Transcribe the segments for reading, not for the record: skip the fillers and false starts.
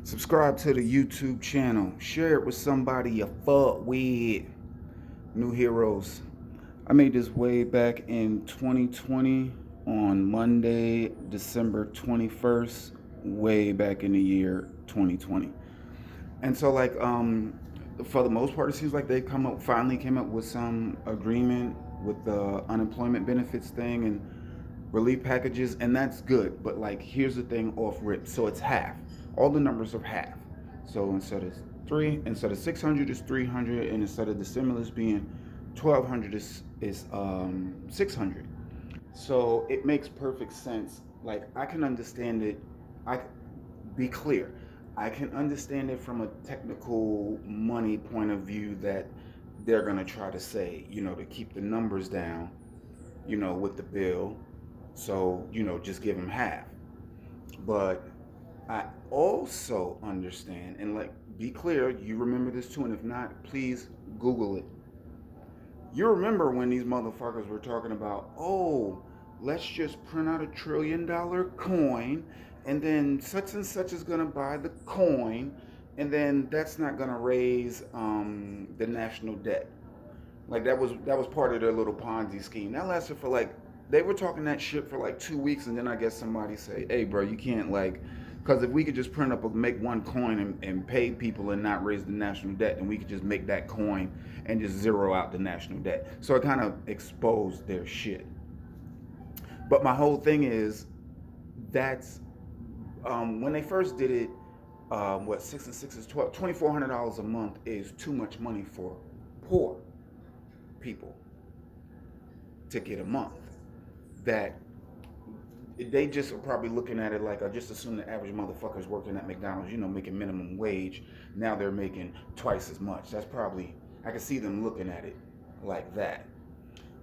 Subscribe to the YouTube channel. Share it with somebody you fuck with. New Heroes. I made this way back in 2020 on Monday, December 21st, way back in the year 2020. And so for the most part it seems like they finally came up with some agreement with the unemployment benefits thing and relief packages, and that's good. But like, here's the thing off rip. So it's half. All the numbers are half. So instead of 600 is 300, and instead of the stimulus being 1,200 is 600. So it makes perfect sense. Like, I can understand it. I Be clear. I can understand it from a technical money point of view that they're gonna try to say, to keep the numbers down, with the bill. So, just give them half. But I also understand, and like, be clear, you remember this too, and if not, please Google it. You remember when these motherfuckers were talking about, oh, let's just print out $1 trillion coin, and then such and such is gonna buy the coin, and then that's not gonna raise the national debt. Like, that was part of their little Ponzi scheme. That lasted for like, they were talking that shit for like 2 weeks, and then I guess somebody say, "Hey, bro, you can't like, because if we could just print up make one coin and pay people and not raise the national debt, then we could just make that coin and just zero out the national debt." So it kind of exposed their shit. But my whole thing is, that's when they first did it. What, 6 and 6 is 12. $2,400 a month is too much money for poor people to get a month. That they just are probably looking at it like, I just assume the average motherfuckers working at McDonald's, making minimum wage. Now they're making twice as much. That's probably, I can see them looking at it like that.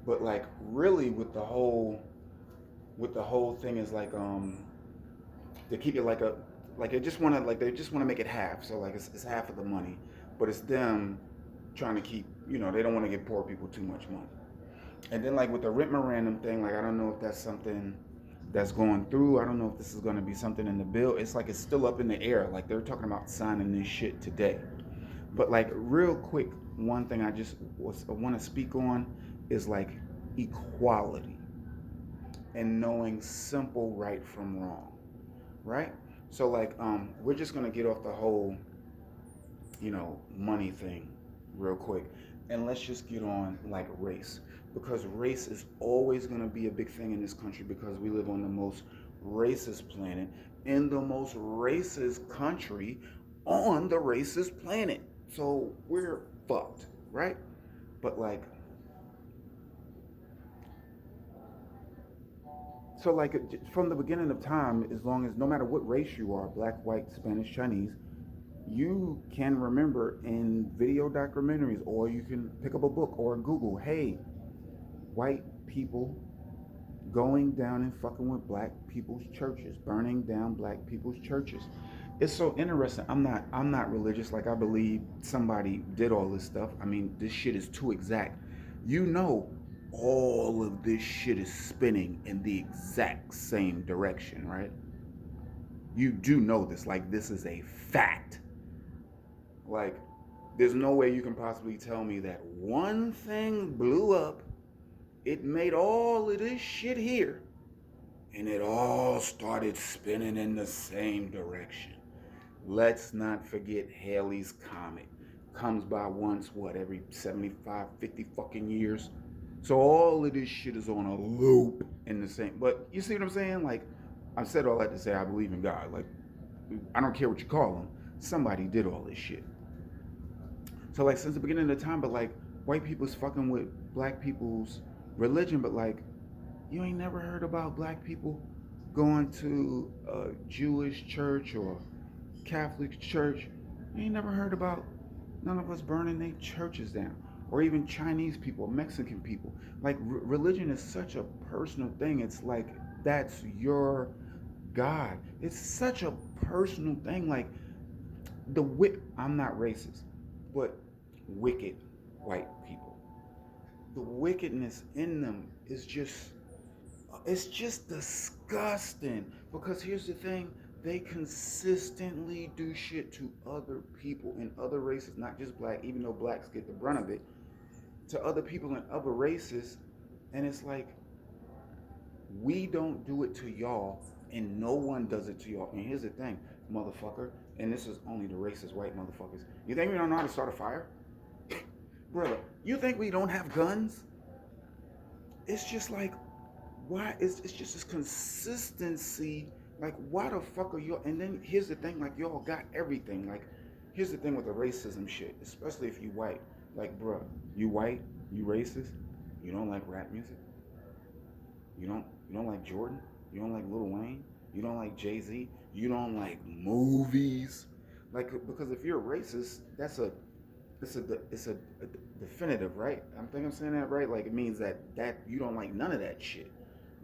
But like, really, with the whole thing is like, they keep it like they just want to make it half. So like, it's half of the money, but it's them trying to keep, they don't want to give poor people too much money. And then like with the rent memorandum thing, like, I don't know if that's something that's going through. I don't know if this is going to be something in the bill. It's like it's still up in the air. Like, they're talking about signing this shit today. But like, real quick, one thing I want to speak on is like equality and knowing simple right from wrong, right? So like, we're just gonna get off the whole money thing real quick, and let's just get on like race, because race is always going to be a big thing in this country, because we live on the most racist planet, in the most racist country on the racist planet. So we're fucked, right? But like, so like, from the beginning of time, as long as, no matter what race you are, black, white, Spanish, Chinese, you can remember in video documentaries, or you can pick up a book or Google, hey, white people going down and fucking with black people's churches, burning down black people's churches. It's so interesting. I'm not religious. Like, I believe somebody did all this stuff. I mean, this shit is too exact. You know, all of this shit is spinning in the exact same direction, right? You do know this. Like, this is a fact. Like, there's no way you can possibly tell me that one thing blew up, it made all of this shit here, and it all started spinning in the same direction. Let's not forget Halley's Comet. Comes by once, what, every 75, 50 fucking years? So all of this shit is on a loop in the same. But you see what I'm saying? Like, I've said all that to say I believe in God. Like, I don't care what you call him. Somebody did all this shit. So like, since the beginning of the time, but like, white people's fucking with black people's religion, but like, you ain't never heard about black people going to a Jewish church or Catholic church. You ain't never heard about none of us burning their churches down, or even Chinese people, Mexican people. Like, religion is such a personal thing. It's like, that's your God. It's such a personal thing. Like, I'm not racist, but wicked white people. The wickedness in them is just, it's just disgusting. Because here's the thing, they consistently do shit to other people in other races, not just black, even though blacks get the brunt of it, to other people in other races. And it's like, we don't do it to y'all, and no one does it to y'all. And here's the thing, motherfucker, and this is only the racist white motherfuckers. You think we don't know how to start a fire? Brother, you think we don't have guns? It's just like, why? It's just this consistency. Like, why the fuck are y'all? And then here's the thing, like, y'all got everything. Like, here's the thing with the racism shit, especially if you white. Like, bruh, you white, you racist, you don't like rap music, you don't like Jordan, you don't like Lil Wayne, you don't like Jay-Z, you don't like movies. Like, because if you're a racist, it's a definitive, right? I think I'm saying that right. Like, it means that you don't like none of that shit,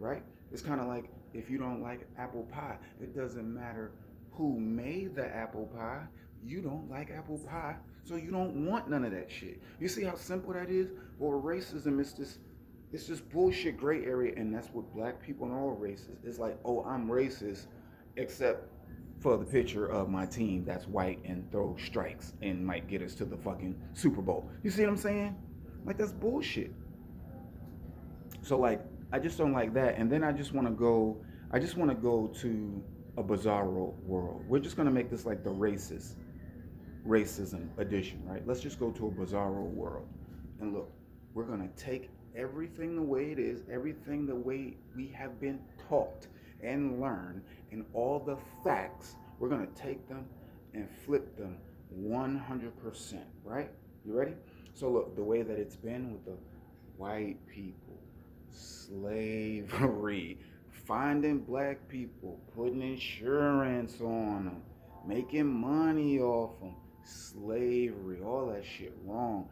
right? It's kind of like if you don't like apple pie, it doesn't matter who made the apple pie. You don't like apple pie, so you don't want none of that shit. You see how simple that is? Or racism is this bullshit gray area, and that's what black people and all races. It's like, oh, I'm racist, except for the picture of my team that's white and throw strikes and might get us to the fucking Super Bowl. You see what I'm saying? Like, that's bullshit. So, like, I just don't like that. And then I just want to go to a bizarro world. We're just going to make this like the racism edition, right? Let's just go to a bizarro world. And look, we're going to take everything the way it is, everything the way we have been taught and learned, and all the facts, we're going to take them and flip them 100%, right? You ready? So look, the way that it's been with the white people, slavery, finding black people, putting insurance on them, making money off them, slavery, all that shit wrong.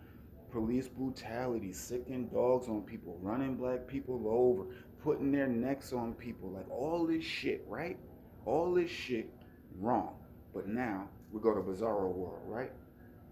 Police brutality, sicking dogs on people, running black people over, putting their necks on people, like all this shit, right? All this shit wrong. But now we go to bizarro world, right?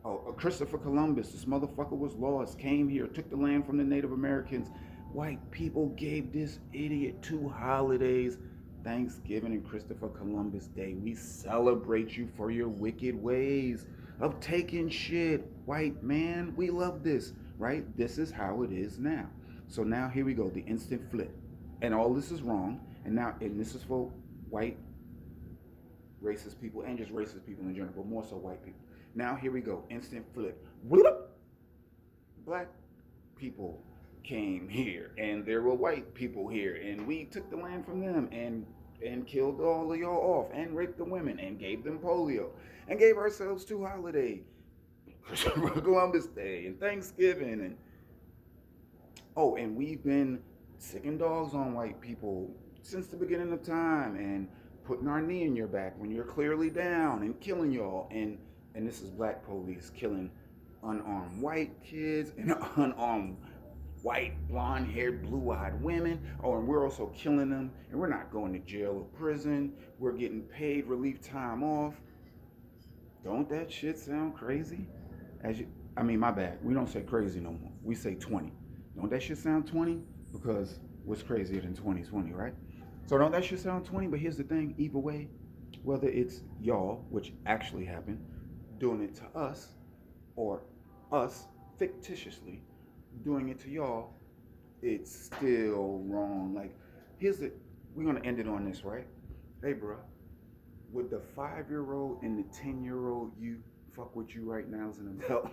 Oh, Christopher Columbus, this motherfucker was lost, came here, took the land from the Native Americans. White people gave this idiot 2 holidays, Thanksgiving and Christopher Columbus Day. We celebrate you for your wicked ways of taking shit. White man, we love this, right? This is how it is now. So now here we go, the instant flip. And all this is wrong. And this is for white racist people and just racist people in general, but more so white people. Now here we go, instant flip. Black people came here, and there were white people here, and we took the land from them and killed all of y'all off, and raped the women, and gave them polio, and gave ourselves 2 holidays, Columbus Day and Thanksgiving, and we've been sicking dogs on white people since the beginning of time, and putting our knee in your back when you're clearly down, and killing y'all, and this is black police killing unarmed white kids and unarmed white, blonde-haired, blue-eyed women. Oh, and we're also killing them, and we're not going to jail or prison. We're getting paid relief time off. Don't that shit sound crazy? My bad. We don't say crazy no more. We say 20. Don't that shit sound 20? Because what's crazier than 2020, right? So don't that shit sound 20? But here's the thing, either way, whether it's y'all, which actually happened, doing it to us, or us fictitiously doing it to y'all, it's still wrong. Like, we're gonna end it on this, right? Hey, bro, would the 5-year-old and the 10-year-old you fuck with you right now as an adult?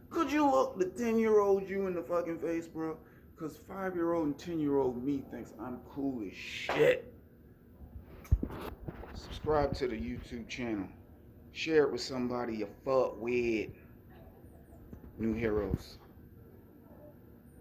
Could you look the 10-year-old you in the fucking face, bro? Because 5-year-old and 10-year-old me thinks I'm cool as shit. Subscribe to the YouTube channel. Share it with somebody you fuck with. New Heroes.